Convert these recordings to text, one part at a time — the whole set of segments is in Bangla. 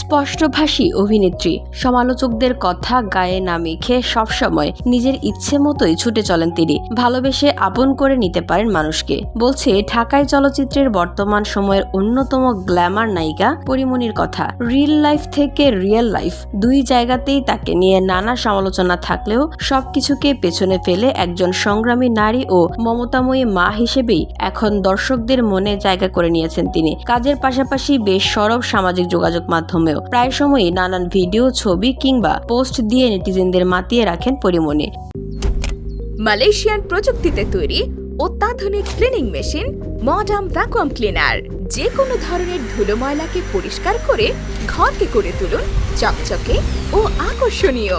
স্পষ্টভাষী অভিনেত্রী, সমালোচকদের কথা গায়ে না মেখে সবসময় নিজের ইচ্ছে মতোই ছুটে চলেন তিনি। ভালোবেসে আপন করে নিতে পারেন মানুষকে। বলছে ঢাকাই চলচ্চিত্রের বর্তমান সময়ের অন্যতম গ্ল্যামার নায়িকা পরীমনির কথা। রিল লাইফ থেকে রিয়েল লাইফ দুই জায়গাতেই তাকে নিয়ে নানা সমালোচনা থাকলেও সবকিছুকে পেছনে ফেলে একজন সংগ্রামী নারী ও মমতাময়ী মা হিসেবেই এখন দর্শকদের মনে জায়গা করে নিয়েছেন তিনি। কাজের পাশাপাশি বেশ সরব সামাজিক যোগাযোগ মাধ্যমেও প্রায় সময়ই নানান ভিডিও, ছবি কিংবা পোস্ট দিয়ে নেটিজেনদের মাতিয়ে রাখেন পরীমনি। মালয়েশিয়ান প্রযুক্তিতে তৈরি অত্যাধুনিক cleaning machine modern vacuum cleaner যে কোনো ধরনের ধুলো ময়লাকে পরিষ্কার করে ঘরকে করে তুলুন চকচকে ও আকর্ষণীয়।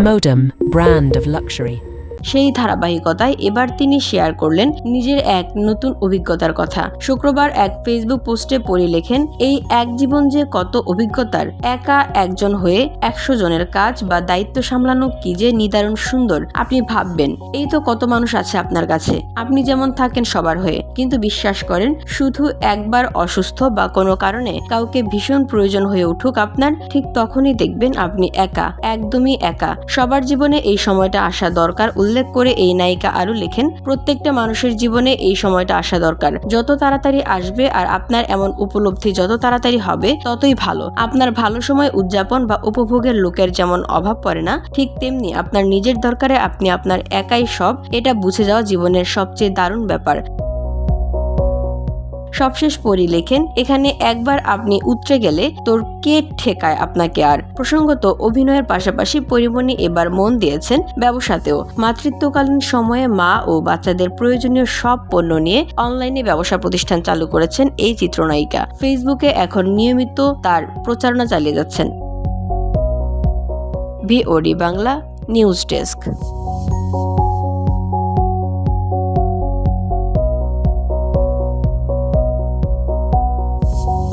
Modem, brand of luxury. সেই ধারাবাহিকতায় এবার তিনি শেয়ার করলেন নিজের এক নতুন অভিজ্ঞতার কথা। শুক্রবার এক ফেসবুক পোস্টে পড়ে লেখেন, এই এক জীবন যে কত অভিজ্ঞতার, একা একজন হয়ে 100 জনের কাজ বা দায়িত্ব সামলানো কি যে নিদারুণ সুন্দর। আপনি ভাববেন এই তো কত মানুষ আছে আপনার কাছে, আপনি যেমন থাকেন সবার হয়ে, কিন্তু বিশ্বাস করেন শুধু একবার অসুস্থ বা কোনো কারণে কাউকে ভীষণ প্রয়োজন হয়ে উঠুক আপনার, ঠিক তখনই দেখবেন আপনি একা, একদমই একা। সবার জীবনে এই সময়টা আসা দরকার। উল্লেখ করে এই নায়িকা আরো লেখেন, প্রত্যেকটা মানুষের জীবনে এই সময়টা আসা দরকার। যত তাড়াতাড়ি আসবে আর আপনার এমন উপলব্ধি যত তাড়াতাড়ি হবে ততই ভালো। আপনার ভালো সময় উদযাপন বা উপভোগের লোকের যেমন অভাব পড়ে না, ঠিক তেমনি আপনার নিজের দরকারে আপনি আপনার একাই সব, এটা বুঝে যাওয়া জীবনের সবচেয়ে দারুণ ব্যাপার। সবশেষ পরি লেখেন, এখানে একবার আপনি উতরে গেলে তোর কে ঠেকায় আপনাকে আর। প্রসঙ্গত অভিনয়ের পাশাপাশি পরীমনি এবার মন দিয়েছেন ব্যবসাতেও। মাতৃত্বকালীন সময়ে মা ও বাচ্চাদের প্রয়োজনীয় সব পণ্য নিয়ে অনলাইনে ব্যবসা প্রতিষ্ঠান চালু করেছেন এই চিত্রনায়িকা। ফেসবুকে এখন নিয়মিত তার প্রচারণা চালিয়ে যাচ্ছেন। VOD Bangla news desk.